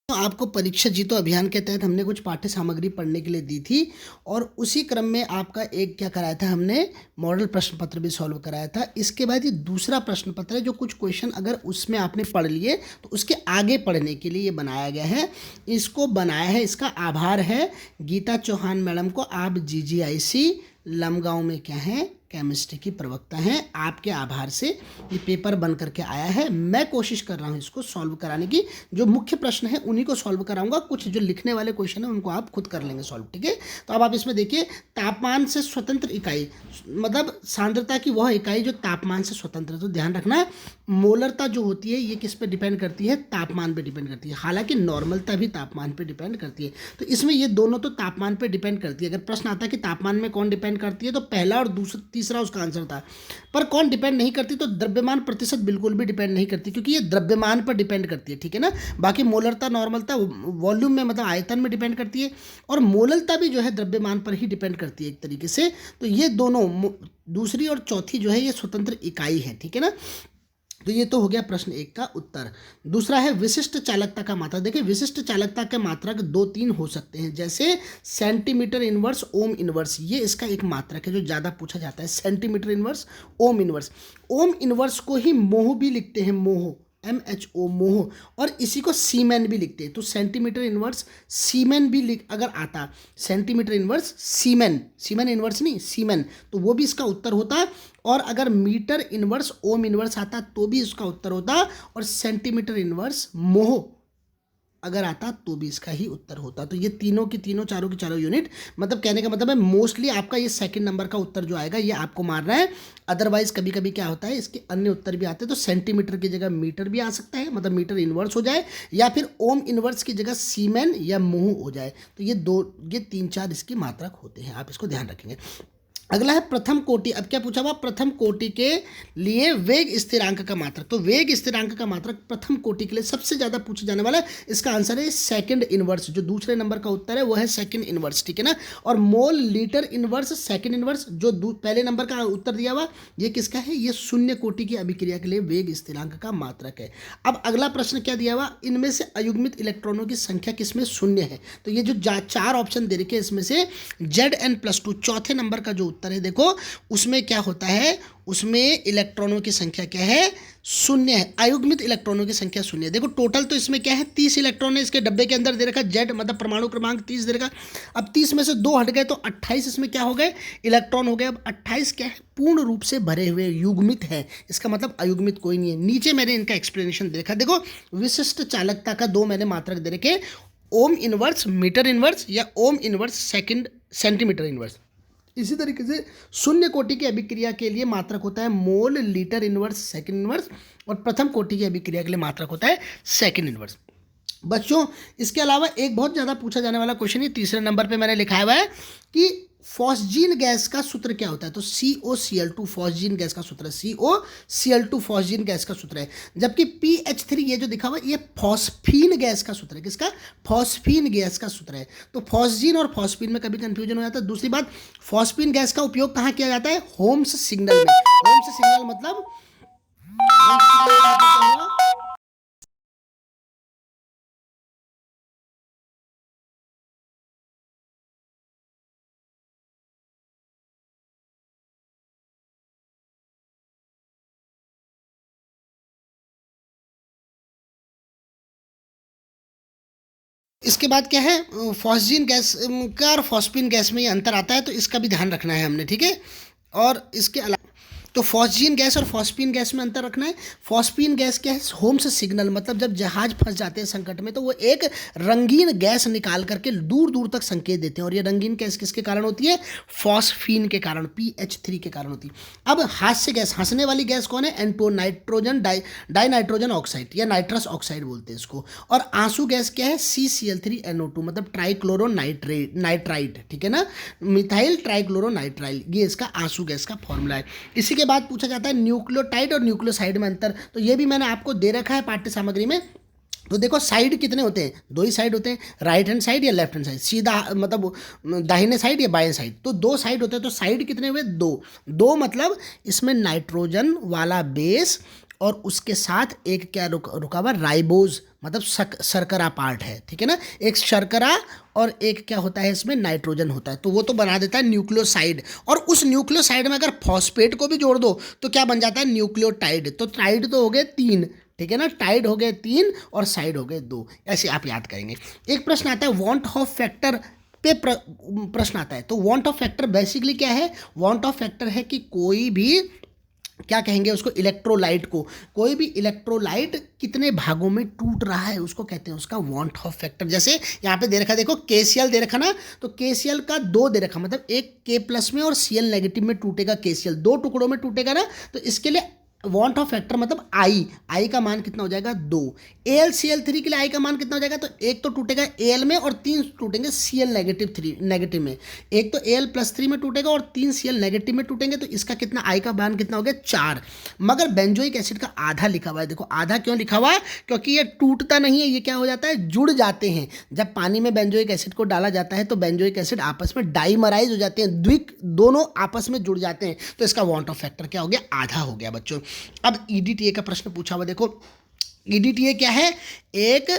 तो आपको परीक्षा जीतो अभियान के तहत हमने कुछ पाठ्य सामग्री पढ़ने के लिए दी थी और उसी क्रम में आपका एक क्या कराया था, हमने मॉडल प्रश्न पत्र भी सॉल्व कराया था। इसके बाद ये दूसरा प्रश्न पत्र है जो कुछ क्वेश्चन अगर उसमें आपने पढ़ लिए तो उसके आगे पढ़ने के लिए ये बनाया गया है। इसको बनाया है, इसका आभार है गीता चौहान मैडम को। आप GGIC लमगांव में क्या है, केमिस्ट्री की प्रवक्ता हैं। आपके आभार से ये पेपर बन करके आया है। मैं कोशिश कर रहा हूँ इसको सॉल्व कराने की। जो मुख्य प्रश्न है उन्हीं को सॉल्व कराऊंगा, कुछ जो लिखने वाले क्वेश्चन है उनको आप खुद कर लेंगे सॉल्व, ठीक है। तो अब आप इसमें देखिए, तापमान से स्वतंत्र इकाई मतलब सांद्रता की वह इकाई जो तापमान से स्वतंत्र है। तो ध्यान रखना है, मोलरता जो होती है ये किस पे डिपेंड करती है, तापमान पे डिपेंड करती है। हालांकि नॉर्मलता भी तापमान पे डिपेंड करती है। तो इसमें ये दोनों तो तापमान पे डिपेंड करती है। अगर प्रश्न आता है कि तापमान में कौन डिपेंड करती है, तो पहला और तीसरा उसका आंसर था। पर कौन डिपेंड नहीं करती, तो द्रव्यमान प्रतिशत बिल्कुल भी डिपेंड नहीं करती, क्योंकि ये द्रव्यमान पर डिपेंड करती है, ठीक है ना। बाकी मोलरता, नॉर्मलता वॉल्यूम में मतलब आयतन में डिपेंड करती है, और मोललता भी जो है द्रव्यमान पर ही डिपेंड करती है एक तरीके से। तो ये दोनों, दूसरी और चौथी जो है ये स्वतंत्र इकाई है, ठीक है ना। तो ये तो हो गया प्रश्न एक का उत्तर। दूसरा है विशिष्ट चालकता का मात्रक। देखिए, विशिष्ट चालकता के मात्रक 2-3 हो सकते हैं, जैसे सेंटीमीटर इनवर्स, ओम इनवर्स। ये इसका एक मात्रक है जो ज़्यादा पूछा जाता है, centimetre inverse, ohm inverse. Ohm inverse को ही मोह भी लिखते हैं, मोह, MHO, मोह, और इसी को सीमेन भी लिखते हैं। तो सेंटीमीटर इनवर्स सीमेन भी लिख अगर आता, सेंटीमीटर इनवर्स सीमेन, सीमेन इनवर्स नहीं, सीमेन, तो वो भी इसका उत्तर होता। और अगर मीटर इनवर्स ओम इनवर्स आता तो भी इसका उत्तर होता, और सेंटीमीटर इनवर्स मोह अगर आता तो भी इसका ही उत्तर होता। तो ये तीनों की तीनों, चारों की चारों यूनिट, मतलब कहने का मतलब है मोस्टली आपका ये सेकंड नंबर का उत्तर जो आएगा ये आपको मारना है। अदरवाइज कभी कभी क्या होता है, इसके अन्य उत्तर भी आते हैं। तो सेंटीमीटर की जगह मीटर भी आ सकता है, मतलब मीटर इनवर्स हो जाए, या फिर ओम इनवर्स की जगह सीमेन या मोह हो जाए। तो ये 3-4 इसकी मात्रक होते हैं, आप इसको ध्यान रखेंगे। अगला है प्रथम कोटि। अब क्या पूछा हुआ, प्रथम कोटि के लिए वेग स्थिरांक का मात्रक। तो वेग स्थिरांक का मात्रक प्रथम कोटि के लिए सबसे ज़्यादा पूछा जाने वाला है। इसका आंसर है सेकंड इनवर्स। जो दूसरे नंबर का उत्तर है वो है सेकंड इनवर्स, ठीक है ना। और mole litre inverse second inverse, जो पहले नंबर का उत्तर दिया हुआ ये किसका है, ये शून्य कोटि की अभिक्रिया के लिए वेग स्थिरांक का मात्रक है। अब अगला प्रश्न क्या दिया हुआ, इनमें से अयुग्मित इलेक्ट्रॉनों की संख्या किसमें शून्य है। तो ये जो 4 ऑप्शन दे रखे हैं इसमें से Zn+2 चौथे नंबर का जो उत्तर है, देखो उसमें क्या होता है, उसमें इलेक्ट्रॉनों की संख्या क्या है, शून्य है। अयुग्मित इलेक्ट्रॉनों की संख्या शून्य है। देखो टोटल तो इसमें क्या है, 30 इलेक्ट्रॉन है इसके डब्बे के अंदर दे रखा, Z मतलब परमाणु क्रमांक 30 दे रखा। अब 30 में से 2 हट गए तो 28 इसमें क्या हो गए, इलेक्ट्रॉन हो गए। अब 28 क्या है, पूर्ण रूप से भरे हुए युग्मित है, इसका मतलब अयुग्मित कोई नहीं है। नीचे मैंने इनका एक्सप्लेनेशन देखा, देखो विशिष्ट चालकता का 2 मैंने मात्रक दे रखे, ओम इनवर्स, मीटर इनवर्स, या ohm inverse second, centimetre inverse. इसी तरीके से शून्य कोटि की अभिक्रिया के लिए मात्रक होता है मोल, लीटर इनवर्स, सेकंड इनवर्स, और प्रथम कोटि की अभिक्रिया के लिए मात्रक होता है सेकंड इनवर्स। बच्चों, इसके अलावा एक बहुत ज़्यादा पूछा जाने वाला क्वेश्चन ये तीसरे नंबर पे मैंने लिखा हुआ है कि फॉस्जीन गैस का सूत्र क्या होता है। तो COCl2 फॉस्जीन गैस का सूत्र है, COCl2 फॉस्जीन गैस का सूत्र है। जबकि PH3 ये जो दिखा हुआ है ये फॉस्फीन गैस का सूत्र है। किसका, फॉस्फीन गैस का सूत्र है। तो फॉस्जीन और फॉस्फीन में कभी कंफ्यूजन हो जाता है। दूसरी बात, फॉस्फीन गैस का उपयोग कहाँ किया जाता है, होम्स सिग्नल में। होम्स सिग्नल मतलब इसके बाद क्या है, फॉस्जीन गैस का और फॉस्फीन गैस में ये अंतर आता है, तो इसका भी ध्यान रखना है हमने, ठीक है। और इसके अलावा तो फॉस्जीन गैस और फॉस्फीन गैस में अंतर रखना है। फॉस्फीन गैस क्या है, होम्स सिग्नल मतलब जब जहाज फंस जाते हैं संकट में तो वो एक रंगीन गैस निकाल करके दूर दूर तक संकेत देते हैं, और ये रंगीन गैस किसके कारण होती है, फॉस्फीन के कारण, PH3 के कारण होती है। अब हास्य गैस, हंसने वाली गैस कौन है, एंटो नाइट्रोजन डाई नाइट्रोजन ऑक्साइड या नाइट्रस ऑक्साइड बोलते हैं इसको। और आंसू गैस क्या है, CCl3NO2 मतलब ट्राइक्लोरो नाइट्राइड, ठीक है ना, मिथाइल ट्राइक्लोरो नाइट्राइल, ये इसका आंसू गैस का फॉर्मूला है। इसी के बाद पूछा जाता है न्यूक्लियोटाइड और न्यूक्लियोसाइड में अंतर। तो ये भी मैंने आपको दे रखा है पाठ्य सामग्री में। तो देखो साइड कितने होते हैं, 2 ही साइड होते हैं, राइट हैंड साइड या लेफ्ट हैंड साइड, सीधा मतलब दाहिने साइड या बाएं साइड। तो 2 साइड होते हैं। तो साइड कितने हुए, 2 मतलब इसमें नाइट्रोजन वाला बेस और उसके साथ एक क्या रुका हुआ, राइबोज मतलब शर्करा पार्ट है, ठीक है ना, एक शर्करा और एक क्या होता है इसमें, नाइट्रोजन होता है, तो वो तो बना देता है न्यूक्लियोसाइड। और उस न्यूक्लियोसाइड में अगर फॉस्फेट को भी जोड़ दो तो क्या बन जाता है, न्यूक्लियोटाइड। तो टाइड तो हो गए 3, ठीक है ना, टाइड हो गए 3 और साइड हो गए 2, ऐसे आप याद करेंगे। एक प्रश्न आता है वांट ऑफ फैक्टर पे प्रश्न आता है। तो वांट ऑफ फैक्टर बेसिकली क्या है, वांट ऑफ फैक्टर है कि कोई भी क्या कहेंगे उसको, इलेक्ट्रोलाइट को, कोई भी इलेक्ट्रोलाइट कितने भागों में टूट रहा है उसको कहते हैं उसका वांट ऑफ फैक्टर। जैसे यहाँ पे दे रखा, देखो KCl दे रखा ना, तो KCl का 2 दे रखा, मतलब एक K+ में और Cl नेगेटिव में टूटेगा KCl, 2 टुकड़ों में टूटेगा ना, तो इसके लिए वांट ऑफ फैक्टर मतलब आई का मान कितना हो जाएगा 2। AlCl3 के लिए आई का मान कितना हो जाएगा, तो एक तो टूटेगा Al में और 3 टूटेंगे Cl नेगेटिव में, एक तो Al+3 में टूटेगा और 3 Cl नेगेटिव में टूटेंगे, तो इसका कितना आई का मान कितना हो गया 4। मगर बेंजोइक एसिड का आधा लिखा हुआ है, देखो आधा क्यों लिखा हुआ है, क्योंकि ये टूटता नहीं है, ये क्या हो जाता है, जुड़ जाते हैं। जब पानी में बेंजोइक एसिड को डाला जाता है तो बेंजोइक एसिड आपस में डाइमराइज हो जाते हैं, द्विक दोनों आपस में जुड़ जाते हैं, तो इसका वांट ऑफ फैक्टर क्या हो गया, आधा हो गया बच्चों। अब EDTA का प्रश्न पूछा हुआ, देखो EDTA क्या है, एक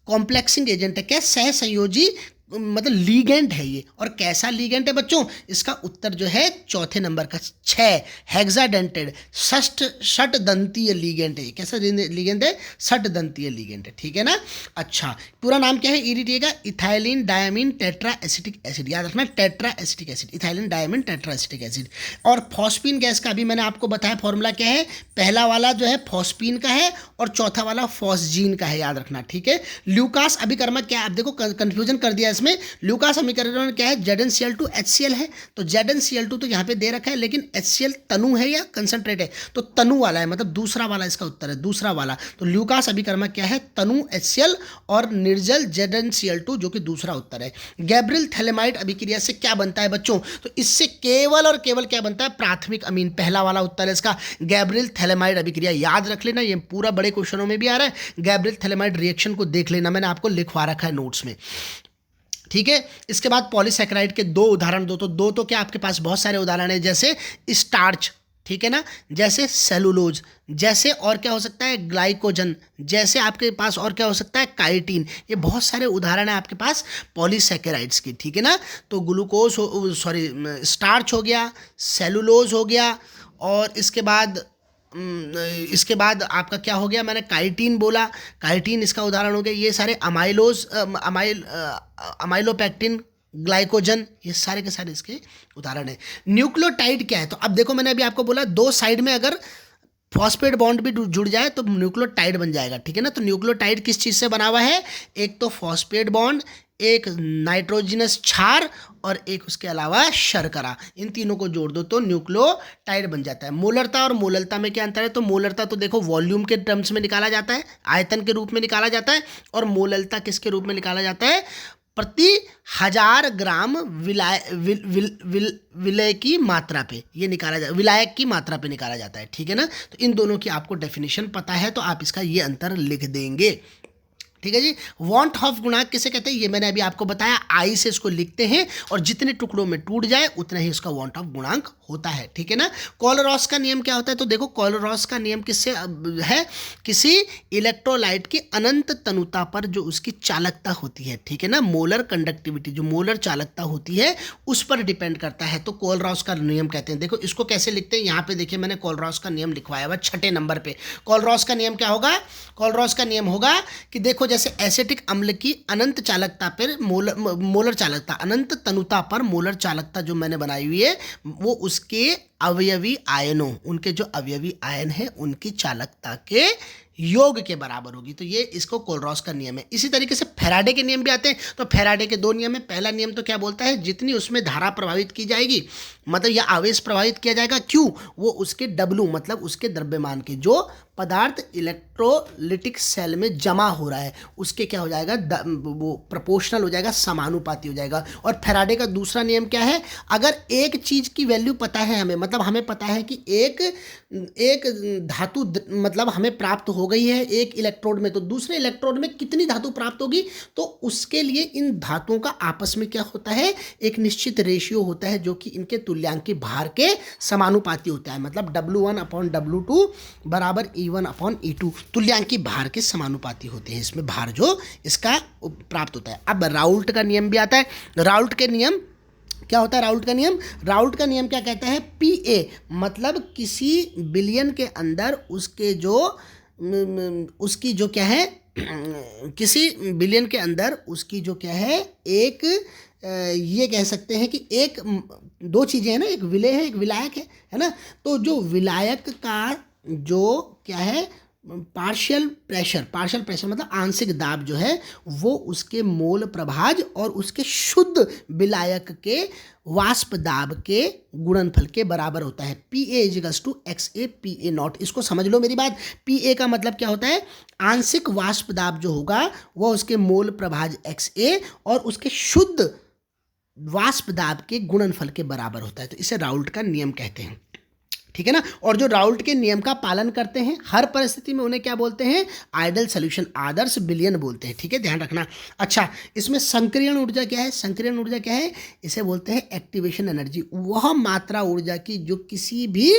कॉम्प्लेक्सिंग एजेंट है, क्या सहसंयोजी मतलब लीगेंट है ये, और कैसा लीगेंट है बच्चों, इसका उत्तर जो है चौथे नंबर का 6, हेक्साडेंटेड षट दंतीय लीगेंट है। कैसा लीगेंट है, षट दंतीय लीगेंट है, ठीक है ना। अच्छा, पूरा नाम क्या है EDTA का, ethylene diamine tetra acetic acid, याद रखना tetra acetic acid, ethylene diamine tetra acetic acid. और फॉस्फीन गैस का भी मैंने आपको बताया फॉर्मूला क्या है, पहला वाला जो है फॉस्फीन का है और चौथा वाला फॉस्जीन का है, याद रखना, ठीक है। ल्यूकास अभिकर्मक क्या है, अब देखो कंफ्यूजन कर दिया इसमें, ल्यूकास समीकरण क्या है, ZnCl2 HCl है, तो ZnCl2 तो यहाँ पे दे रखा है, लेकिन HCl तनु है या कंसंट्रेट है, तो तनु वाला है, मतलब दूसरा वाला इसका उत्तर है, दूसरा वाला। तो ल्यूकास अभिकर्मक क्या है, तनु HCl और निर्जल ZnCl2 जो कि दूसरा उत्तर है। गैब्रियल थैलेमाइड अभिक्रिया से क्या बनता है बच्चों, तो इससे केवल और केवल क्या बनता है, प्राथमिक अमीन, पहला वाला उत्तर है इसका, गैब्रियल थैलेमाइड अभिक्रिया, याद रख लेना, ये पूरा बड़े क्वेश्चनों में भी आ रहा है। गैब्रियल थैलेमाइड रिएक्शन को देख लेना, मैंने आपको लिखवा रखा है नोट्स में, ठीक है। इसके बाद पॉलीसैकेराइड के 2 उदाहरण दो, तो 2 तो क्या आपके पास बहुत सारे उदाहरण है, जैसे स्टार्च, ठीक है ना, जैसे सेलुलोज, जैसे और क्या हो सकता है, ग्लाइकोजन, जैसे आपके पास और क्या हो सकता है, काइटिन, ये बहुत सारे उदाहरण है आपके पास पॉलीसैकेराइड्स की, ठीक है ना। तो ग्लूकोज स्टार्च हो गया, सेलुलोज हो गया, और इसके बाद आपका क्या हो गया, मैंने काइटिन बोला, काइटिन इसका उदाहरण हो गया। ये सारे अमाइलोपेक्टिन, ग्लाइकोजन, ये सारे के सारे इसके उदाहरण है। न्यूक्लियोटाइड क्या है, तो अब देखो मैंने अभी आपको बोला 2 साइड में अगर फॉस्फेट बॉन्ड भी जुड़ जाए तो न्यूक्लियोटाइड बन जाएगा, ठीक है ना। तो न्यूक्लियोटाइड किस चीज़ से बना हुआ है, एक तो फॉस्फेट बॉन्ड, एक नाइट्रोजनस क्षार और एक उसके अलावा शर्करा, इन तीनों को जोड़ दो तो न्यूक्लियोटाइड बन जाता है। मोलरता और मोललता में क्या अंतर है, तो मोलरता तो देखो वॉल्यूम के टर्म्स में निकाला जाता है, आयतन के रूप में निकाला जाता है, और मोललता किसके रूप में निकाला जाता है, प्रति 1000 ग्राम विलायक की मात्रा पे ये निकाला जाता, विलायक की मात्रा पे निकाला जाता है, ठीक है ना। तो इन दोनों की आपको डेफिनेशन पता है तो आप इसका ये अंतर लिख देंगे, ठीक है जी। वांट ऑफ गुणांक किसे कहते हैं, ये मैंने अभी आपको बताया, आई से इसको लिखते हैं और जितने टुकड़ों में टूट जाए उतना ही इसका वांट ऑफ गुणांक होता है, ठीक है ना। कोलरॉस का नियम क्या होता है, तो देखो कोलरॉस का नियम किससे है, किसी इलेक्ट्रोलाइट की अनंत तनुता पर जो उसकी चालकता होती है, ठीक है ना, मोलर कंडक्टिविटी, जो मोलर चालकता होती है उस पर डिपेंड करता है, तो कोलरॉस का नियम कहते हैं। देखो इसको कैसे लिखते हैं, यहाँ पे देखिए मैंने कोलरॉस का नियम लिखवाया हुआ 6 नंबर पे। कोलरॉस का नियम क्या होगा, कोलरॉस का नियम होगा कि देखो जैसे एसिटिक अम्ल की अनंत चालकता पर मोलर चालकता, अनंत तनुता पर मोलर चालकता जो मैंने बनाई हुई है वो उसके अवयवी आयनों, उनके जो अवयवी आयन है उनकी चालकता के योग के बराबर होगी, तो ये इसको कोलरॉस का नियम है। इसी तरीके से फैराडे के नियम भी आते हैं, तो फैराडे के 2 नियम है। पहला नियम तो क्या बोलता है, जितनी उसमें धारा प्रभावित की जाएगी, मतलब या आवेश प्रभावित किया जाएगा, क्यों, वो उसके W मतलब उसके द्रव्यमान के, जो पदार्थ इलेक्ट्रोलिटिक सेल में जमा हो रहा है उसके क्या हो जाएगा, वो प्रोपोर्शनल हो जाएगा, समानुपाती हो जाएगा। और फैराडे का दूसरा नियम क्या है, अगर एक चीज़ की वैल्यू पता है हमें, मतलब हमें पता है कि एक धातु मतलब हमें प्राप्त हो गई है एक इलेक्ट्रोड में, तो दूसरे इलेक्ट्रोड में कितनी धातु प्राप्त होगी, तो उसके लिए इन धातुओं का आपस में क्या होता है, एक निश्चित रेशियो होता है जो कि इनके तुल्यांकी भार के समानुपाती होता है, मतलब W1/W2 बराबर E1/E2 तुल्यांकी भार के समानुपाती होते हैं। इसमें भार जो इसका प्राप्त होता है। अब राउल्ट का नियम भी आता है। राउल्ट के नियम क्या होता है? राउल्ट का नियम, राउल्ट का नियम क्या कहता है? PA मतलब किसी बिलियन के अंदर उसकी जो क्या है, किसी बिलियन के अंदर उसकी जो क्या है, एक ये कह सकते हैं कि एक दो चीज़ें हैं ना, एक विलेय है, एक विलायक है ना। तो जो विलायक का जो क्या है, पार्शियल प्रेशर मतलब आंशिक दाब जो है वो उसके मोल प्रभाज और उसके शुद्ध विलायक के वाष्प दाब के गुणनफल के बराबर होता है। PA = XA PA0। इसको समझ लो मेरी बात। PA का मतलब क्या होता है? आंशिक वाष्प दाब जो होगा वह उसके मोल प्रभाज XA और उसके शुद्ध वाष्प दाब के गुणनफल के बराबर होता है। तो इसे राउल्ट का नियम कहते हैं, ठीक है ना। और जो राउल्ट के नियम का पालन करते हैं हर परिस्थिति में उन्हें क्या बोलते हैं? आइडल सॉल्यूशन, आदर्श विलयन बोलते हैं, ठीक है, ध्यान रखना। अच्छा, इसमें संक्रियण ऊर्जा क्या है? संक्रियण ऊर्जा क्या है? इसे बोलते हैं एक्टिवेशन एनर्जी। वह मात्रा ऊर्जा की जो किसी भी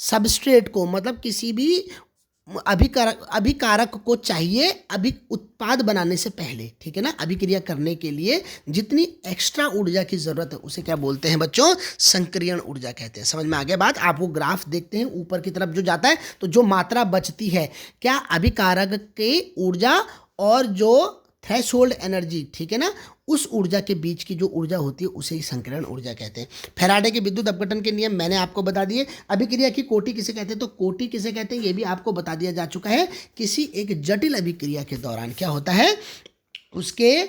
सबस्ट्रेट को, मतलब किसी भी अभिकारक को चाहिए उत्पाद बनाने से पहले, ठीक है ना, अभिक्रिया करने के लिए जितनी एक्स्ट्रा ऊर्जा की जरूरत है उसे क्या बोलते हैं बच्चों? संक्रियण ऊर्जा कहते हैं। समझ में आ गया बात? आप वो ग्राफ देखते हैं ऊपर की तरफ जो जाता है, तो जो मात्रा बचती है क्या अभिकारक की ऊर्जा और जो थ्रेशोल्ड एनर्जी, ठीक है ना, उस ऊर्जा के बीच की जो ऊर्जा होती है उसे ही संक्रियण ऊर्जा कहते हैं। फैराडे के विद्युत अपघटन के नियम मैंने आपको बता दिए। अभिक्रिया की कोटि किसे कहते हैं? तो कोटि किसे कहते हैं ये भी आपको बता दिया जा चुका है। किसी एक जटिल अभिक्रिया के दौरान क्या होता है, उसके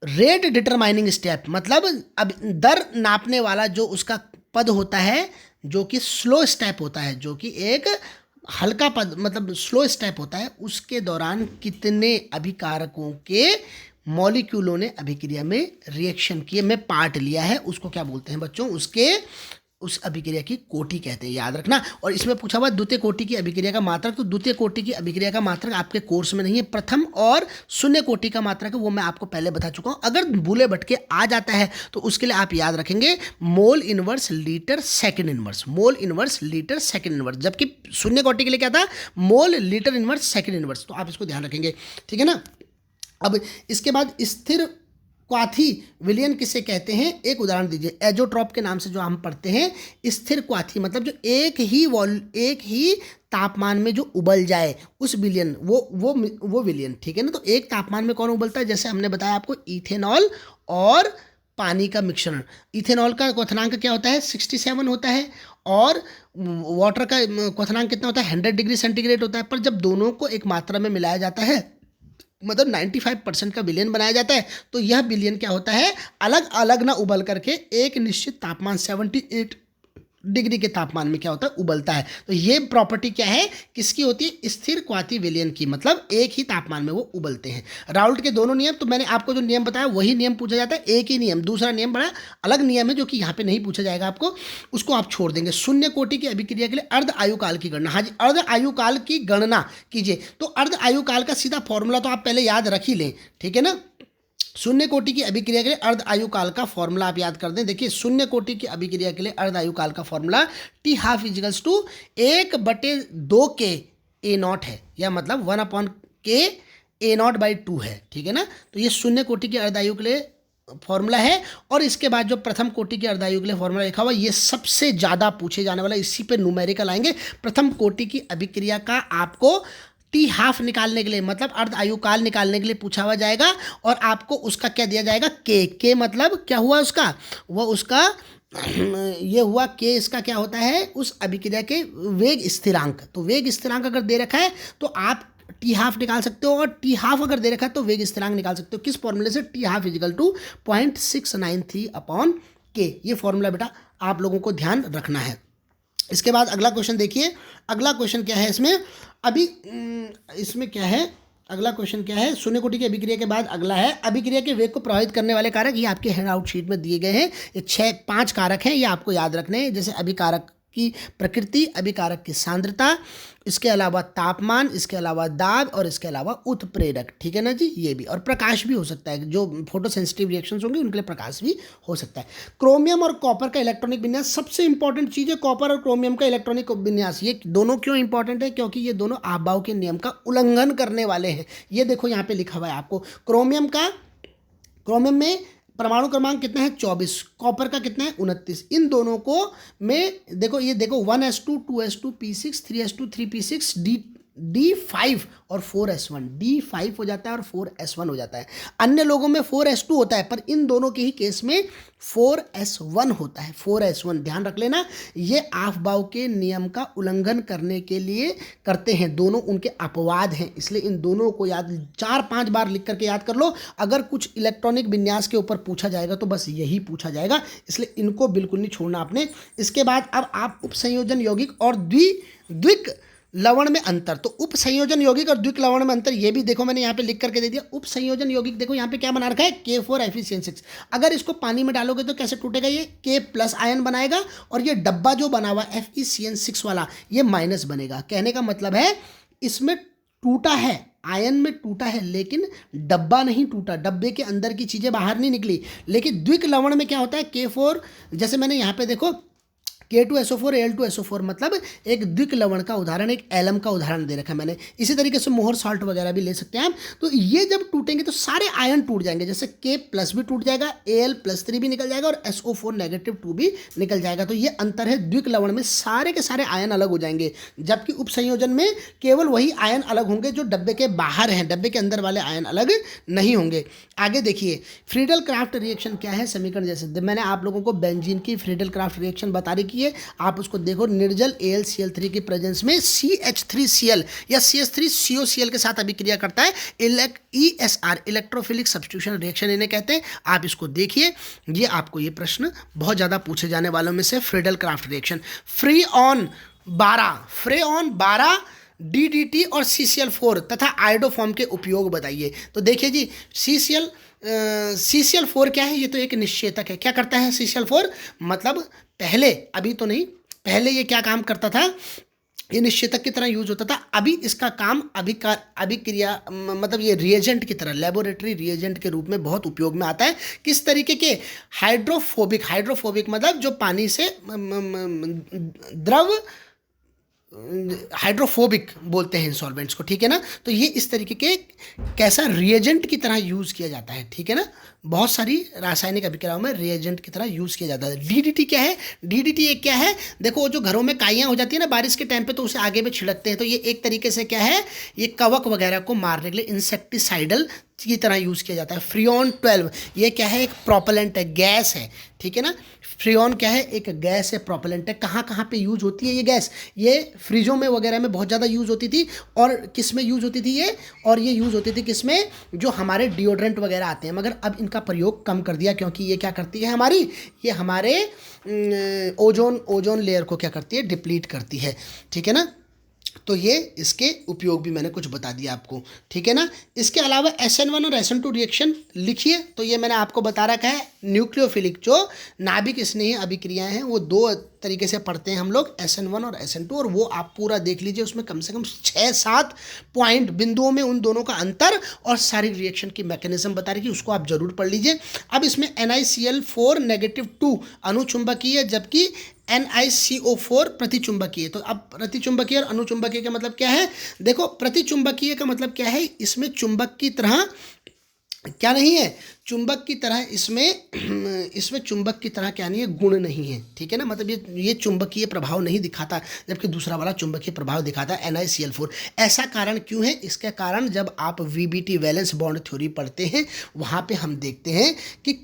रेट डिटरमाइनिंग स्टेप मतलब अब दर नापने वाला जो उसका पद होता है, जो कि स्लो स्टेप होता है, जो कि एक हल्का पद मतलब स्लो स्टेप होता है, उसके दौरान कितने अभिकारकों के मॉलिक्यूलों ने अभिक्रिया में रिएक्शन किए में पार्ट लिया है, उसको क्या बोलते हैं बच्चों? उस अभिक्रिया की कोटि कहते हैं, याद रखना। और इसमें पूछा हुआ द्वितीय कोटि की अभिक्रिया का मात्रक। तो द्वितीय कोटि की अभिक्रिया का मात्रक आपके कोर्स में नहीं है। प्रथम और शून्य कोटि का मात्रक है, वो मैं आपको पहले बता चुका हूँ। अगर भूले भटके आ जाता है तो उसके लिए आप याद रखेंगे mole inverse litre second inverse, mole inverse litre second inverse. जबकि शून्य कोटि के लिए क्या था? Mole litre inverse second inverse. तो आप इसको ध्यान रखेंगे, ठीक है ना। अब इसके बाद स्थिर क्वाथी विलयन किसे कहते हैं? एक उदाहरण दीजिए। एजोट्रॉप के नाम से जो हम पढ़ते हैं, स्थिर क्वाथी मतलब जो एक ही तापमान में जो उबल जाए उस विलयन, वो विलयन, ठीक है ना। तो एक तापमान में कौन उबलता है? जैसे हमने बताया आपको इथेनॉल और पानी का मिश्रण। इथेनॉल का क्वथनांक क्या होता है? 67 होता है और वाटर का क्वथनांक कितना होता है? 100 डिग्री सेंटीग्रेड होता है। पर जब दोनों को एक मात्रा में मिलाया जाता है, मतलब 95% का विलयन बनाया जाता है, तो यह विलयन क्या होता है? अलग अलग ना उबल करके एक निश्चित तापमान 78 डिग्री के तापमान में क्या होता है? उबलता है। तो ये प्रॉपर्टी क्या है? किसकी होती है? स्थिर क्वाथी विलयन की, मतलब एक ही तापमान में वो उबलते हैं। राउल्ट के दोनों नियम, तो मैंने आपको जो नियम बताया वही नियम पूछा जाता है, एक ही नियम। दूसरा नियम बड़ा अलग नियम है जो कि यहाँ पे नहीं पूछा जाएगा आपको, उसको आप छोड़ देंगे। शून्य कोटि की अभिक्रिया के लिए अर्ध आयुकाल की गणना। हाँ जी, अर्ध आयुकाल की गणना कीजिए। तो अर्ध आयुकाल का सीधा फॉर्मूला तो आप पहले याद रख ही लें, ठीक है ना। शून्य कोटि की अभिक्रिया के लिए अर्ध आयुकाल का फॉर्मूला आप याद कर दें। देखिए, शून्य कोटि की अभिक्रिया के लिए अर्ध आयुकाल का फॉर्मूला T12 = 1/2 के A0 है, या मतलब 1/K A0/2 है, ठीक है ना। तो ये शून्य कोटि की अर्ध आयु के लिए फॉर्मूला है। और इसके बाद जो प्रथम कोटि की अर्ध आयु के लिए फॉर्मूला लिखा हुआ, ये सबसे ज़्यादा पूछे जाने वाला, इसी पे न्यूमेरिकल आएंगे। प्रथम कोटि की अभिक्रिया का आपको T12 निकालने के लिए, मतलब अर्ध आयुकाल निकालने के लिए पूछा हुआ जाएगा, और आपको उसका क्या दिया जाएगा? के मतलब क्या हुआ उसका? वह उसका ये हुआ के, इसका क्या होता है? उस अभिक्रिया के वेग स्थिरांक। तो वेग स्थिरांक अगर दे रखा है तो आप T12 निकाल सकते हो, और T12 अगर दे रखा है तो वेग स्थिरांक निकाल सकते हो। किस फॉर्मूले से? T12 = 0.693/K। ये फॉर्मूला बेटा आप लोगों को ध्यान रखना है। इसके बाद अगला क्वेश्चन देखिए। अगला क्वेश्चन क्या है इसमें? इसमें क्या है? अगला क्वेश्चन क्या है? शून्य कोटि की अभिक्रिया के बाद अगला है अभिक्रिया के वेग को प्रभावित करने वाले कारक। ये आपके हैंड आउट शीट में दिए गए हैं। ये 5 कारक हैं, ये आपको याद रखने हैं। जैसे अभिकारक की प्रकृति, अभिकारक की सांद्रता, इसके अलावा तापमान, इसके अलावा दाब और इसके अलावा उत्प्रेरक। ठीक है ना जी, ये भी। और प्रकाश भी हो सकता है, जो फोटो सेंसिटिव रिएक्शंस होंगे उनके लिए प्रकाश भी हो सकता है। क्रोमियम और कॉपर का इलेक्ट्रॉनिक विन्यास, सबसे इंपॉर्टेंट चीज़ है कॉपर और क्रोमियम का इलेक्ट्रॉनिक विन्यास। ये दोनों क्यों इंपॉर्टेंट है? क्योंकि ये दोनों आबाव के नियम का उल्लंघन करने वाले हैं। ये देखो यहाँ पे लिखा हुआ है आपको, क्रोमियम में परमाणु क्रमांक कितना है? 24। कॉपर का कितना है? 29। इन दोनों को में देखो, ये देखो 1s2 2s2 p6 3s2 3p6 D5 और 4s1, D5 हो जाता है और 4s1 हो जाता है। अन्य लोगों में 4s2 होता है, पर इन दोनों के ही केस में 4s1 होता है। 4s1 ध्यान रख लेना, ये आफबाव के नियम का उल्लंघन करने के लिए करते हैं, दोनों उनके अपवाद हैं। इसलिए इन दोनों को याद 4-5 बार लिख करके याद कर लो। अगर कुछ इलेक्ट्रॉनिक विन्यास के ऊपर पूछा जाएगा तो बस यही पूछा जाएगा, इसलिए इनको बिल्कुल नहीं छोड़ना आपने। इसके बाद अब आप उपसंयोजन यौगिक और द्विक लवण में अंतर, तो उप संयोजन यौगिक और द्विक लवण में अंतर, ये भी देखो मैंने यहाँ पे लिख करके दे दिया। उप संयोजन यौगिक देखो यहाँ पे क्या बना रखा है? K4Fe6। अगर इसको पानी में डालोगे तो कैसे टूटेगा? ये K+ आयन बनाएगा और ये डब्बा जो बना हुआ FeCN6 वाला ये माइनस बनेगा। कहने का मतलब है इसमें टूटा है, आयन में टूटा है, लेकिन डब्बा नहीं टूटा, डब्बे के अंदर की चीज़ें बाहर नहीं निकली। लेकिन द्विक लवण में क्या होता है? K4, जैसे मैंने यहाँ पे देखो K2SO4 Al2SO4, मतलब एक द्विक लवण का उदाहरण, एक एलम का उदाहरण दे रखा है मैंने। इसी तरीके से मोहर साल्ट वगैरह भी ले सकते हैं हम। तो ये जब टूटेंगे तो सारे आयन टूट जाएंगे, जैसे K+ भी टूट जाएगा, Al+3 भी निकल जाएगा और SO4- भी निकल जाएगा। तो ये अंतर है, द्विक लवण में सारे के सारे आयन अलग हो जाएंगे, जबकि उपसंयोजन में केवल वही आयन अलग होंगे जो डब्बे के बाहर हैं, डब्बे के अंदर वाले आयन अलग नहीं होंगे। आगे देखिए, फ्रीडल क्राफ्ट रिएक्शन क्या है? समीकरण जैसे मैंने आप लोगों को बेंजीन की फ्रीडल क्राफ्ट रिएक्शन बता रही है, आप उसको देखो। निर्जल AlCl3 की प्रेजेंस में CH3Cl या CH3COCl के साथ अभिक्रिया करता है। ESR, इलेक्ट्रोफिलिक सब्स्टिट्यूशन रिएक्शन इन्हें कहते हैं। आप इसको देखिए, ये आपको ये प्रश्न बहुत ज़्यादा पूछे जाने वालों में से फ्रीडल क्राफ्ट रिएक्शन। फ्रेऑन 12 DDT और CCl4 तथा आयोडोफॉर्म के उपयोग बताइए। तो देखिए जी, CCl4 क्या है? ये तो एक निश्चेतक है। क्या करता है CCl4? मतलब पहले, अभी तो नहीं, पहले ये क्या काम करता था? ये निश्चेतक की तरह यूज होता था। अभी इसका काम अभिक्रिया मतलब ये रिएजेंट की तरह, लेबोरेटरी रिएजेंट के रूप में बहुत उपयोग में आता है। किस तरीके के? हाइड्रोफोबिक मतलब जो पानी से द्रव, हाइड्रोफोबिक बोलते हैं इन सॉल्वेंट्स को, ठीक है ना। तो ये इस तरीके के कैसा रिएजेंट की तरह यूज़ किया जाता है, ठीक है ना। बहुत सारी रासायनिक अभिक्रियाओं में रिएजेंट की तरह यूज़ किया जाता है। DDT क्या है? DDT एक क्या है? देखो, जो घरों में काइयाँ हो जाती है ना बारिश के टाइम पे, तो उसे आगे में छिड़कते हैं, तो ये एक तरीके से क्या है? ये कवक वगैरह को मारने के लिए इंसेक्टिसाइडल की तरह यूज़ किया जाता है। फ्रियोन 12 ये क्या है? एक प्रोपेलेंट है, गैस है, ठीक है ना। फ्रियोन क्या है? एक गैस है, प्रोपेलेंट है। कहाँ कहाँ पे यूज होती है ये गैस? ये फ्रिजों में वगैरह में बहुत ज़्यादा यूज़ होती थी। और किस में यूज़ होती थी ये? और ये यूज़ होती थी किस में? जो हमारे डिओड्रेंट वगैरह आते हैं, मगर अब इनका प्रयोग कम कर दिया, क्योंकि ये क्या करती है हमारी? ये हमारे ओजोन लेयर को क्या करती है? डिप्लीट करती है, ठीक है ना। तो ये इसके उपयोग भी मैंने कुछ बता दिया आपको, ठीक है ना। इसके अलावा SN1 और SN2 रिएक्शन लिखिए। तो ये मैंने आपको बता रखा है, न्यूक्लियोफिलिक जो नाभिक स्नेही अभिक्रियाएं हैं वो दो तरीके से पढ़ते हैं हम लोग, SN1 और SN2, और वो आप पूरा देख लीजिए। उसमें कम से कम 6-7 पॉइंट बिंदुओं में उन दोनों का अंतर और सारी रिएक्शन की मैकेनिज्म बता रही है, उसको आप जरूर पढ़ लीजिए। अब इसमें NiCl4-2 अनुचुंबकीय, जबकि NiCO4 प्रतिचुंबकीय। तो अब प्रतिचुंबकीय और अनुचुंबकीय का मतलब क्या है? देखो, प्रतिचुंबकीय का मतलब क्या है? इसमें चुंबक की तरह क्या नहीं है? चुंबक की तरह इसमें चुंबक की तरह क्या नहीं है? गुण नहीं है, ठीक है ना। मतलब ये चुंबकीय प्रभाव नहीं दिखाता, जबकि दूसरा वाला चुंबकीय प्रभाव दिखाता है NiCl4। ऐसा कारण क्यों है? इसका कारण जब आप VBT वैलेंस बॉन्ड थ्योरी पढ़ते हैं, वहाँ पे हम देखते हैं कि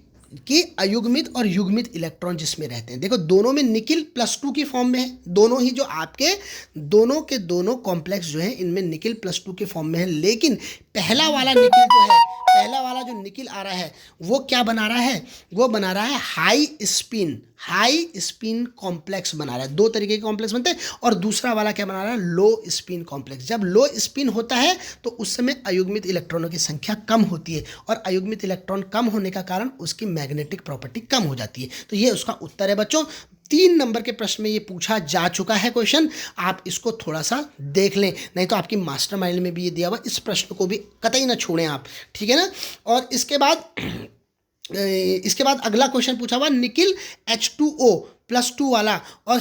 अयुग्मित और युग्मित इलेक्ट्रॉन जिसमें रहते हैं। देखो, दोनों में निकिल +2 की फॉर्म में है। दोनों ही जो आपके दोनों के दोनों कॉम्प्लेक्स जो है इनमें निकिल +2 की फॉर्म में है। लेकिन पहला वाला निकिल जो है, पहला वाला जो निकिल आ रहा है, वो क्या बना रहा है? वो बना रहा है हाई स्पिन कॉम्प्लेक्स बना रहा है। दो तरीके के कॉम्प्लेक्स बनते हैं। और दूसरा वाला क्या बना रहा है? लो स्पिन कॉम्प्लेक्स। जब लो स्पिन होता है तो उस समय अयुग्मित इलेक्ट्रॉनों की संख्या कम होती है, और अयुग्मित इलेक्ट्रॉन कम होने का कारण उसकी मैग्नेटिक प्रॉपर्टी कम हो जाती है। तो ये उसका उत्तर है बच्चों। 3 नंबर के प्रश्न में ये पूछा जा चुका है क्वेश्चन, आप इसको थोड़ा सा देख लें, नहीं तो आपकी मास्टरमाइंड में भी ये दिया हुआ, इस प्रश्न को भी कतई ना छोड़ें आप, ठीक है ना। और इसके बाद अगला क्वेश्चन पूछा हुआ निकिल H2O+2 वाला और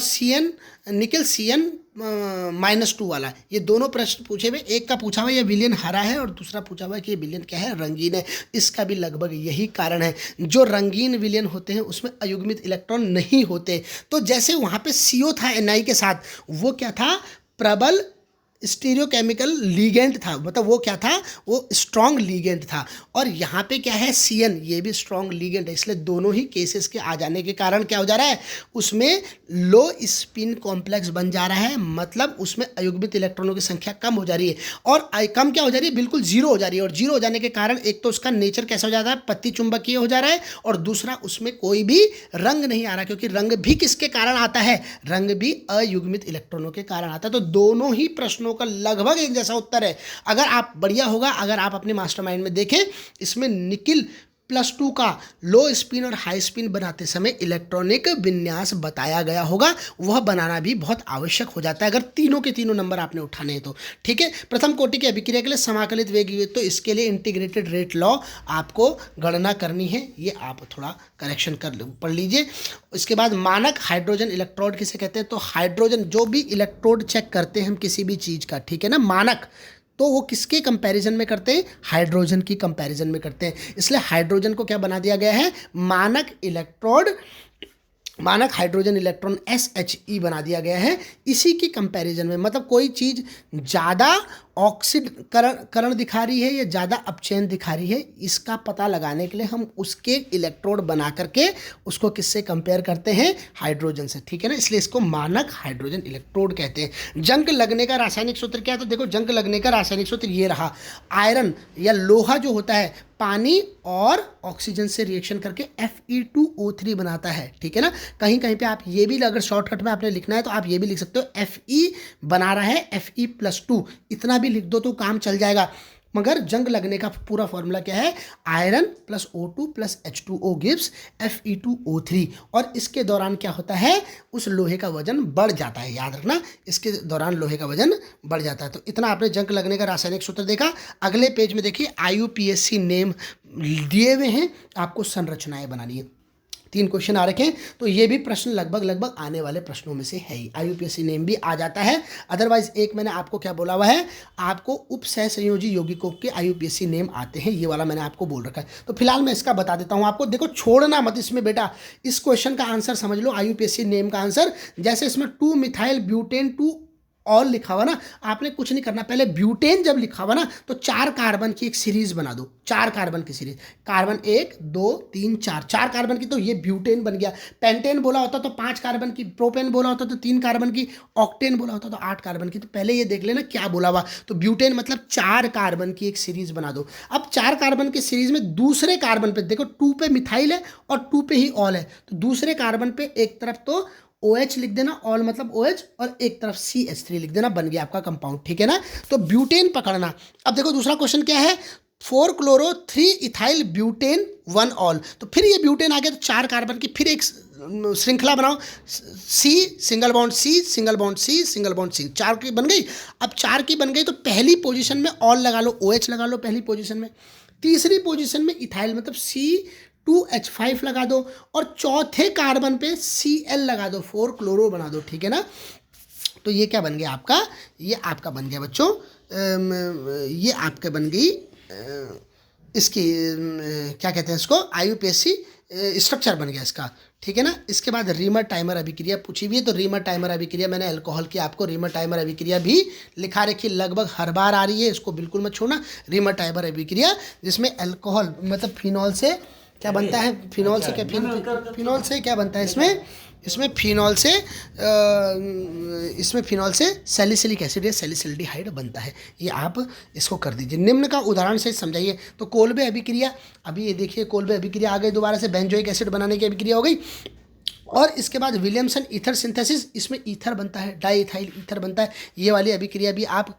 निकिल Cn-2 वाला, ये दोनों प्रश्न पूछे हुए। एक का पूछा हुआ ये विलयन हरा है और दूसरा पूछा हुआ है कि ये विलयन क्या है, रंगीन है। इसका भी लगभग यही कारण है, जो रंगीन विलयन होते हैं उसमें अयुग्मित इलेक्ट्रॉन नहीं होते। तो जैसे वहाँ पे CO था Na के साथ, वो क्या था, प्रबल स्टीरियोकेमिकल लीगेंड था, मतलब वो क्या था, वो स्ट्रॉन्ग लीगेंड था। और यहाँ पे क्या है, Cn, ये भी स्ट्रॉन्ग लीगेंड है। इसलिए दोनों ही केसेस के आ जाने के कारण क्या हो जा रहा है, उसमें लो स्पिन कॉम्प्लेक्स बन जा रहा है, मतलब उसमें अयुग्मित इलेक्ट्रॉनों की संख्या कम हो जा रही है। और कम क्या हो जा रही है, बिल्कुल जीरो हो जा रही है। और जीरो हो जाने के कारण एक तो उसका नेचर कैसा हो जाता है, पत्ती चुंबकीय हो जा रहा है, और दूसरा उसमें कोई भी रंग नहीं आ रहा, क्योंकि रंग भी किसके कारण आता है, रंग भी अयुग्मित इलेक्ट्रॉनों के कारण आता है। तो दोनों ही प्रश्नों का लगभग एक जैसा उत्तर है। अगर आप बढ़िया होगा, अगर आप अपने मास्टरमाइंड में देखें, इसमें निकिल +2 का लो स्पिन और हाई स्पिन बनाते समय इलेक्ट्रॉनिक विन्यास बताया गया होगा, वह बनाना भी बहुत आवश्यक हो जाता है अगर तीनों के तीनों नंबर आपने उठाने हैं तो, ठीक है। प्रथम कोटि की अभिक्रिया के लिए समाकलित वेग, तो इसके लिए इंटीग्रेटेड रेट लॉ आपको गणना करनी है, ये आप थोड़ा करेक्शन पढ़ लीजिए। इसके बाद मानक हाइड्रोजन इलेक्ट्रोड किसे कहते हैं, तो हाइड्रोजन, जो भी इलेक्ट्रोड चेक करते हैं हम किसी भी चीज़ का, ठीक है ना, मानक, तो वो किसके कंपैरिजन में करते हैं, हाइड्रोजन की कंपैरिजन में करते हैं। इसलिए हाइड्रोजन को क्या बना दिया गया है, मानक हाइड्रोजन इलेक्ट्रॉन SHE बना दिया गया है इसी की कंपैरिजन में। मतलब कोई चीज़ ज़्यादा ऑक्सीकरण दिखा रही है या ज़्यादा अपचयन दिखा रही है, इसका पता लगाने के लिए हम उसके इलेक्ट्रोड बना करके उसको किससे कंपेयर करते हैं, हाइड्रोजन से, ठीक है ना। इसलिए इसको मानक हाइड्रोजन इलेक्ट्रोड कहते हैं। जंग लगने का रासायनिक सूत्र क्या है, तो देखो जंग लगने का रासायनिक सूत्र ये रहा, आयरन या लोहा जो होता है पानी और ऑक्सीजन से रिएक्शन करके Fe2O3 बनाता है, ठीक है ना। कहीं कहीं पे आप ये भी, अगर शॉर्टकट में आपने लिखना है तो आप ये भी लिख सकते हो, Fe बना रहा है Fe+2, इतना भी लिख दो तो काम चल जाएगा। मगर जंग लगने का पूरा फॉर्मूला क्या है, iron + O2 + H2O gives Fe2O3। और इसके दौरान क्या होता है, उस लोहे का वजन बढ़ जाता है, याद रखना, इसके दौरान लोहे का वजन बढ़ जाता है। तो इतना आपने जंग लगने का रासायनिक सूत्र देखा। अगले पेज में देखिए IUPAC नेम दिए हुए हैं, आपको संरचनाएं बनानी है। 3 क्वेश्चन आ रखे हैं, तो ये भी प्रश्न लगभग आने वाले प्रश्नों में से है ही। IUPAC नेम भी आ जाता है। अदरवाइज एक मैंने आपको क्या बोला हुआ है, आपको उप सह संयोजी यौगिकों के IUPAC नेम आते हैं, ये वाला मैंने आपको बोल रखा है। तो फिलहाल मैं इसका बता देता हूँ आपको, देखो छोड़ना मत इसमें बेटा, इस क्वेश्चन का आंसर समझ लो, IUPAC नेम का आंसर। जैसे इसमें 2-मिथाइल ब्यूटेन 2 ऑल लिखा हुआ ना, आपने कुछ नहीं करना, पहले ब्यूटेन जब लिखा हुआ ना तो 4 कार्बन की एक सीरीज बना दो, 4 कार्बन की सीरीज, कार्बन 1 2 3 4, 4 कार्बन की, तो ये ब्यूटेन बन गया। पेंटेन बोला होता तो 5 कार्बन की, प्रोपेन बोला होता तो 3 कार्बन की, ऑक्टेन बोला होता तो 8 कार्बन की। तो पहले ये देख लेना क्या बोला हुआ, तो ब्यूटेन मतलब 4 कार्बन की एक सीरीज बना दो। अब 4 कार्बन की सीरीज में दूसरे कार्बन पे देखो, 2 पे मिथाइल है और 2 पे ही ऑल है, तो दूसरे कार्बन पे एक तरफ तो OH लिख देना, ऑल मतलब OH, और एक तरफ CH3 लिख देना, बन गया आपका कंपाउंड, ठीक है ना। तो ब्यूटेन पकड़ना। अब देखो दूसरा क्वेश्चन क्या है, 4 क्लोरो 3 इथाइल ब्यूटेन 1 ऑल, तो फिर ये ब्यूटेन आ गया, तो 4 कार्बन की फिर एक श्रृंखला बनाओ, C single bond C single bond C single bond C, 4 की बन गई। अब 4 की बन गई तो पहली पोजीशन में ऑल लगा लो, OH लगा लो पहली पोजीशन में, तीसरी पोजीशन में इथाइल मतलब C2H5 लगा दो, और चौथे कार्बन पे Cl लगा दो, 4 क्लोरो बना दो, ठीक है ना। तो ये क्या बन गया आपका, ये आपका बन गया बच्चों, ये आपके बन गई इसकी क्या कहते हैं इसको, IUPAC स्ट्रक्चर बन गया इसका, ठीक है ना। इसके बाद रीमर टाइमर अभिक्रिया पूछी हुई है, तो रीमर टाइमर अभिक्रिया मैंने अल्कोहल की आपको रीमर टाइमर अभिक्रिया भी लिखा रखी, लगभग हर बार आ रही है, इसको बिल्कुल मत छोड़ना। रीमर टाइमर अभिक्रिया जिसमें अल्कोहल मतलब फिनॉल से क्या बनता है, फिनॉल से क्या, फिनॉल से क्या बनता है, इसमें फिनॉल से सैलिसिलिक एसिड या सैलिसिल्डिहाइड बनता है, ये आप इसको कर दीजिए। निम्न का उदाहरण से समझाइए, तो कोल्बे अभिक्रिया, अभी ये देखिए कोल्बे अभिक्रिया आ गई, दोबारा से बेंजोइक एसिड बनाने की अभिक्रिया हो गई। और इसके बाद विलियमसन ईथर सिंथेसिस, इसमें ईथर बनता है, डाई इथाइल ईथर बनता है, ये वाली अभिक्रिया भी आप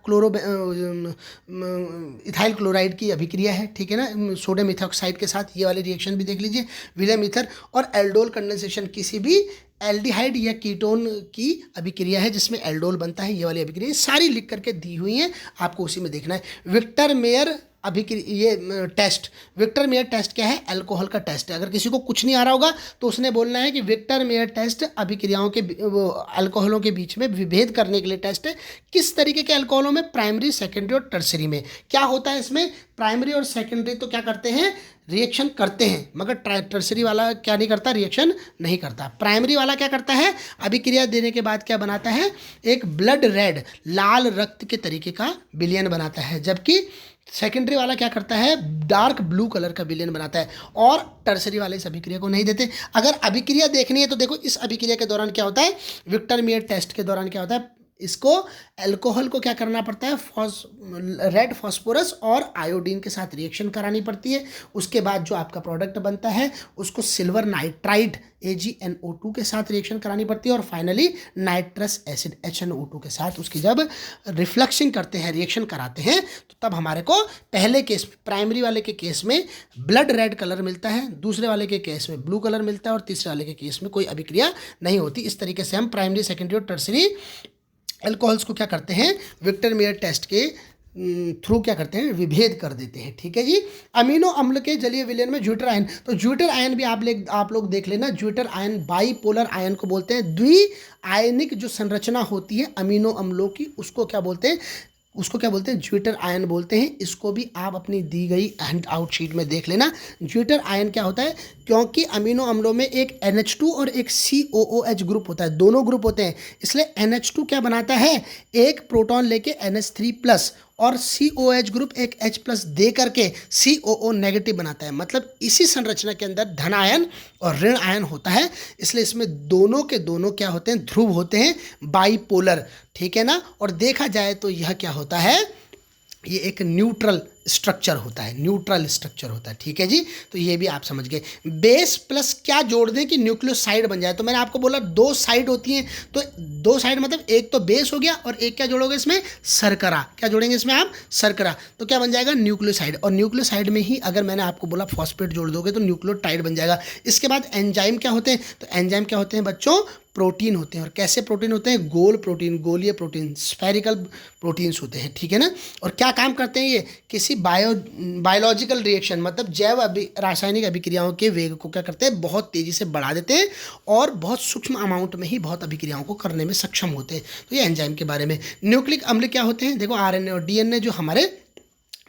इथाइल क्लोराइड की अभिक्रिया है, ठीक है ना, सोडियम इथॉक्साइड के साथ, ये वाली रिएक्शन भी देख लीजिए, विलियम ईथर। और एल्डोल कंडेंसेशन, किसी भी एल्डिहाइड या कीटोन की अभिक्रिया है जिसमें एल्डोल बनता है, ये वाली अभिक्रिया सारी लिख करके दी हुई हैं, आपको उसी में देखना है। विक्टर मेयर अभिक्रिया, ये टेस्ट, विक्टर मेयर टेस्ट क्या है? अल्कोहल का टेस्ट है। अगर किसी को कुछ नहीं आ रहा होगा तो उसने बोलना है कि विक्टर मेयर टेस्ट अभिक्रियाओं के अल्कोहलों के बीच में विभेद करने के लिए टेस्ट है। किस तरीके के अल्कोहलों में? प्राइमरी, सेकेंडरी और टर्सरी में। क्या होता है इसमें? प्राइमरी और सेकेंडरी तो क्या करते हैं? रिएक्शन करते हैं, मगर टर्सरी वाला क्या नहीं करता? रिएक्शन नहीं करता। प्राइमरी वाला क्या करता है? अभिक्रिया देने के बाद क्या बनाता है? एक ब्लड रेड, लाल रक्त के तरीके का विलयन बनाता है, जबकि सेकेंडरी वाला क्या करता है? डार्क ब्लू कलर का विलयन बनाता है। और टर्सरी वाले इस अभिक्रिया को नहीं देते। अगर अभिक्रिया देखनी है तो देखो इस अभिक्रिया के दौरान क्या होता है? विक्टर मेयर टेस्ट के दौरान क्या होता है? इसको अल्कोहल को क्या करना पड़ता है? रेड फास्फोरस और आयोडीन के साथ रिएक्शन करानी पड़ती है। उसके बाद जो आपका प्रोडक्ट बनता है उसको सिल्वर नाइट्राइड AgNO2 के साथ रिएक्शन करानी पड़ती है, और फाइनली नाइट्रस एसिड HNO2 के साथ उसकी जब रिफ्लेक्सिंग करते हैं, रिएक्शन कराते हैं, तो तब हमारे को पहले केस में, प्राइमरी वाले के केस में ब्लड रेड कलर मिलता है, दूसरे वाले के केस में ब्लू कलर मिलता है, और तीसरे वाले के केस में कोई अभिक्रिया नहीं होती। इस तरीके से हम प्राइमरी, सेकेंडरी और टर्सरी अल्कोहल्स को क्या करते हैं? विक्टर मेयर टेस्ट के थ्रू क्या करते हैं? विभेद कर देते हैं। ठीक है जी। अमीनो अम्ल के जलीय विलयन में ज्यूटर आयन, तो ज्यूटर आयन भी आप लोग देख लेना। ज्यूटर आयन बाईपोलर आयन को बोलते हैं। द्वि आयनिक जो संरचना होती है अमीनो अम्लों की, उसको क्या बोलते हैं? उसको क्या बोलते हैं? ज्यूटर आयन बोलते हैं। इसको भी आप अपनी दी गई हैंड आउट शीट में देख लेना। ज्यूटर आयन क्या होता है? क्योंकि अमीनो अम्लों में एक NH2 और एक COOH ग्रुप होता है, दोनों ग्रुप होते हैं, इसलिए NH2 क्या बनाता है? एक प्रोटॉन लेके NH3+, और COH ग्रुप एक H+ दे करके COO नेगेटिव बनाता है। मतलब इसी संरचना के अंदर धन आयन और ऋण आयन होता है, इसलिए इसमें दोनों के दोनों क्या होते हैं? ध्रुव होते हैं, बाईपोलर। ठीक है ना। और देखा जाए तो यह क्या होता है? ये एक न्यूट्रल स्ट्रक्चर होता है, न्यूट्रल स्ट्रक्चर होता है। ठीक है जी। तो ये भी आप समझ गए। बेस प्लस क्या जोड़ दें कि न्यूक्लियोसाइड बन जाए? तो मैंने आपको बोला 2 साइड होती हैं, तो 2 साइड मतलब एक तो बेस हो गया और एक क्या जोड़ोगे इसमें? शर्करा। क्या जोड़ेंगे इसमें आप? शर्करा। तो क्या बन जाएगा? न्यूक्लियोसाइड। और न्यूक्लियोसाइड में ही अगर मैंने आपको बोला फॉस्फेट जोड़ दोगे तो न्यूक्लियोटाइड बन जाएगा। इसके बाद एंजाइम क्या होते हैं? तो एंजाइम क्या होते हैं बच्चों? प्रोटीन होते हैं। और कैसे प्रोटीन होते हैं? गोल प्रोटीन, गोलीय प्रोटीन, स्फेरिकल प्रोटीन्स होते हैं। ठीक है ना। और क्या काम करते हैं ये? किसी बायोलॉजिकल रिएक्शन, मतलब रासायनिक अभिक्रियाओं के वेग को क्या करते हैं? बहुत तेज़ी से बढ़ा देते हैं, और बहुत सूक्ष्म अमाउंट में ही बहुत अभिक्रियाओं को करने में सक्षम होते हैं। तो ये एंजाइम के बारे में। न्यूक्लिक अम्ल क्या होते हैं? देखो RNA और DNA जो हमारे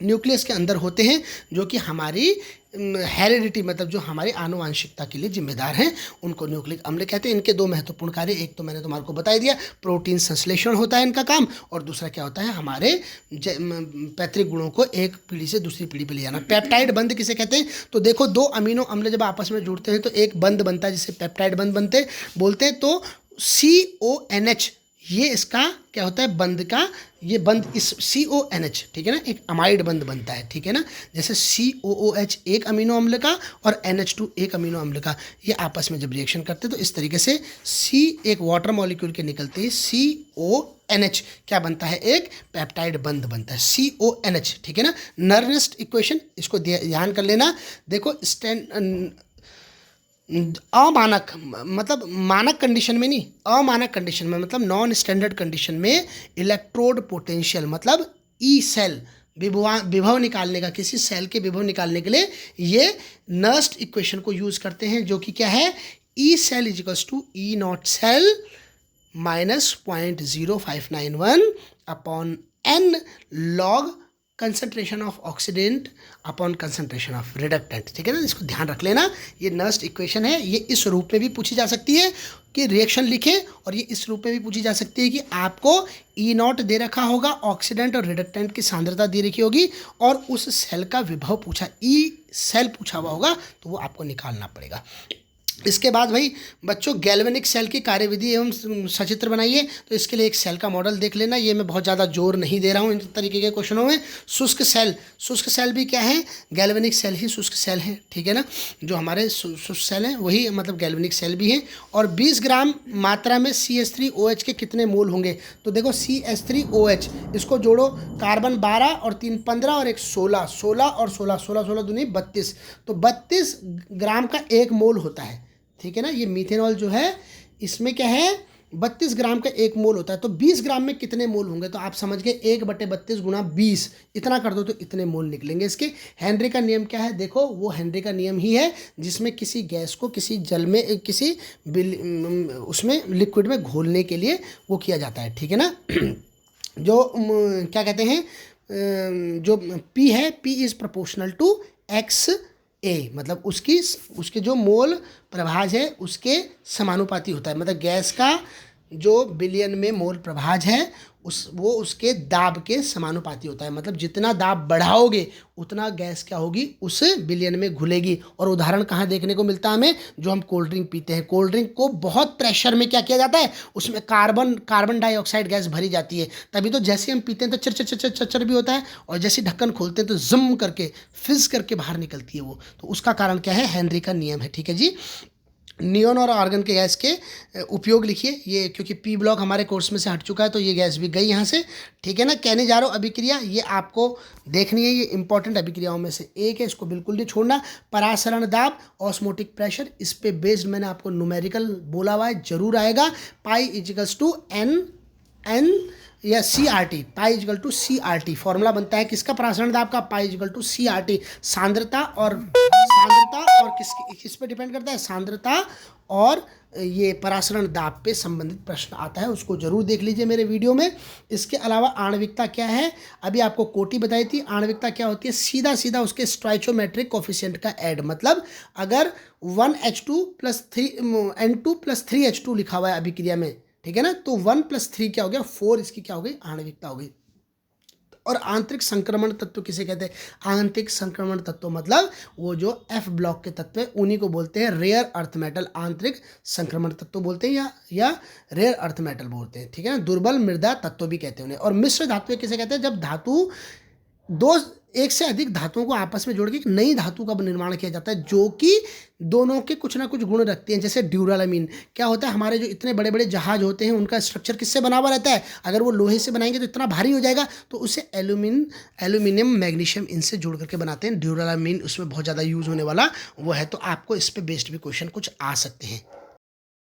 न्यूक्लियस के अंदर होते हैं, जो कि हमारी हेरिडिटी, मतलब जो हमारी आनुवांशिकता के लिए जिम्मेदार हैं, उनको न्यूक्लिक अम्ल कहते हैं। इनके 2 महत्वपूर्ण कार्य, एक तो मैंने तुम्हारे को बता दिया, प्रोटीन संश्लेषण होता है इनका काम, और दूसरा क्या होता है? हमारे पैतृक गुणों को एक पीढ़ी से दूसरी पीढ़ी पे ले जाना। पेप्टाइड बंध किसे कहते हैं? तो देखो 2 अमीनो अम्ल जब आपस में जुड़ते हैं तो एक बंध बनता है जिसे पेप्टाइड बंध बोलते हैं। तो CONH ये इसका क्या होता है? बंध का, ये बंध इस CONH, ठीक है ना, एक अमाइड बंध बनता है। ठीक है ना। जैसे COOH एक अमीनो अम्ल का और NH2 एक अमीनो अम्ल का, ये आपस में जब रिएक्शन करते हैं तो इस तरीके से एक वाटर मॉलिक्यूल के निकलते ही CONH क्या बनता है? एक पेप्टाइड बंध बनता है, CONH। ठीक है ना। नर्नेस्ट इक्वेशन, इसको ध्यान कर लेना। देखो अमानक मतलब मानक कंडीशन में नहीं, अमानक कंडीशन में मतलब नॉन स्टैंडर्ड कंडीशन में इलेक्ट्रोड पोटेंशियल मतलब ई सेल विभव निकालने का, किसी सेल के विभव निकालने के लिए ये नर्स्ट इक्वेशन को यूज करते हैं, जो कि क्या है? E cell is equals to E naught cell minus 0.0591 upon n log concentration of oxidant upon concentration of reductant. ठीक है ना। इसको ध्यान रख लेना। ये नर्स्ट इक्वेशन है। ये इस रूप में भी पूछी जा सकती है कि रिएक्शन लिखें, और ये इस रूप में भी पूछी जा सकती है कि आपको E0 दे रखा होगा, ऑक्सीडेंट और रिडक्टेंट की सांद्रता दे रखी होगी, और उस सेल का विभव पूछा, ई सेल पूछा हुआ होगा, तो वो आपको निकालना पड़ेगा। इसके बाद भाई बच्चों गैल्वेनिक सेल की कार्यविधि एवं सचित्र बनाइए। तो इसके लिए एक सेल का मॉडल देख लेना। ये मैं बहुत ज़्यादा जोर नहीं दे रहा हूँ इन तरीके के क्वेश्चनों में। शुष्क सेल भी क्या है? गैल्वेनिक सेल ही शुष्क सेल है। ठीक है ना। जो हमारे शुष्क सेल हैं वही मतलब गैल्वेनिक सेल भी हैं। और 20 ग्राम मात्रा में CH3OH के कितने मोल होंगे? तो देखो CH3OH, इसको जोड़ो, कार्बन 12 और 3 15 और 1 16, 16 और 16, 16 16 दूनी 32, तो 32 ग्राम का 1 मोल होता है। ठीक है ना। ये मीथेनॉल जो है इसमें क्या है 32 ग्राम का 1 मोल होता है, तो 20 ग्राम में कितने मोल होंगे, तो आप समझ गए 1/32 गुणा 20 इतना कर दो तो इतने मोल निकलेंगे इसके। हेनरी का नियम क्या है, देखो वो हेनरी का नियम ही है जिसमें किसी गैस को किसी जल में किसी उसमें लिक्विड में घोलने के लिए वो किया जाता है, ठीक है ना। जो क्या कहते हैं जो P है, P is proportional to XA, मतलब उसके जो मोल प्रभाज है उसके समानुपाती होता है। मतलब गैस का जो बिलियन में मोल प्रभाज है वो उसके दाब के समानुपाती होता है। मतलब जितना दाब बढ़ाओगे उतना गैस क्या होगी, उस बिलियन में घुलेगी। और उदाहरण कहाँ देखने को मिलता है हमें, जो हम कोल्ड ड्रिंक पीते हैं, कोल्ड ड्रिंक को बहुत प्रेशर में क्या किया जाता है, उसमें कार्बन डाइऑक्साइड गैस भरी जाती है, तभी तो जैसे हम पीते हैं तो चर चर चर चर चर भी होता है, और जैसे ढक्कन खोलते हैं तो जम करके फिज करके बाहर निकलती है वो। तो उसका कारण क्या है, हेनरी का नियम है, ठीक है जी। नियोन और आर्गन के गैस के उपयोग लिखिए, ये क्योंकि पी ब्लॉक हमारे कोर्स में से हट चुका है तो ये गैस भी गई यहाँ से, ठीक है ना। कहने जा रहा हूँ अभिक्रिया, ये आपको देखनी है, ये इंपॉर्टेंट अभिक्रियाओं में से एक है, इसको बिल्कुल नहीं छोड़ना। परासरण दाब, ऑस्मोटिक प्रेशर, इस पे बेस्ड मैंने आपको न्यूमेरिकल बोला हुआ है, जरूर आएगा। पाई इजिकल्स टू एन या CRT, pi is equal to CRT formula बनता है किसका, परासरण दाब का, पाई इजिकल टू CRT। सांद्रता और किस पे डिपेंड करता है, सांद्रता और ये परासरण दाब पे संबंधित प्रश्न आता है, उसको जरूर देख लीजिए मेरे वीडियो में। इसके अलावा आणविकता क्या है, अभी आपको कोटि बताई थी। आणविकता क्या होती है, सीधा सीधा उसके स्टोइचोमेट्रिक कोफिशिएंट का ऐड, मतलब अगर 1H2 + 3N2 + 3H2 लिखा हुआ है अभिक्रिया में, ठीक है ना, तो 1 + 3 क्या हो गया, 4 इसकी क्या हो गई, आणविकता हो गई। और आंतरिक संक्रमण तत्व किसे कहते हैं, आंतरिक संक्रमण तत्व मतलब वो जो F ब्लॉक के तत्व है उन्हीं को बोलते हैं रेयर अर्थ मेटल, आंतरिक संक्रमण तत्व बोलते हैं या रेयर अर्थ मेटल बोलते हैं, ठीक है ना। दुर्बल मृदा तत्व भी कहते हैं उन्हें। और मिश्र धातु किसे कहते हैं, जब धातु एक से अधिक धातुओं को आपस में जोड़ के एक नई धातु का निर्माण किया जाता है, जो कि दोनों के कुछ ना कुछ गुण रखते हैं। जैसे ड्यूरालामीन क्या होता है, हमारे जो इतने बड़े बड़े जहाज होते हैं उनका स्ट्रक्चर किससे बना हुआ रहता है, अगर वो लोहे से बनाएंगे तो इतना भारी हो जाएगा, तो उसे एल्यूमिनियम मैग्नीशियम इनसे जोड़ करके बनाते हैं। ड्यूरालामीन उसमें बहुत ज़्यादा यूज़ होने वाला वो है, तो आपको इस पर बेस्ड भी क्वेश्चन कुछ आ सकते हैं।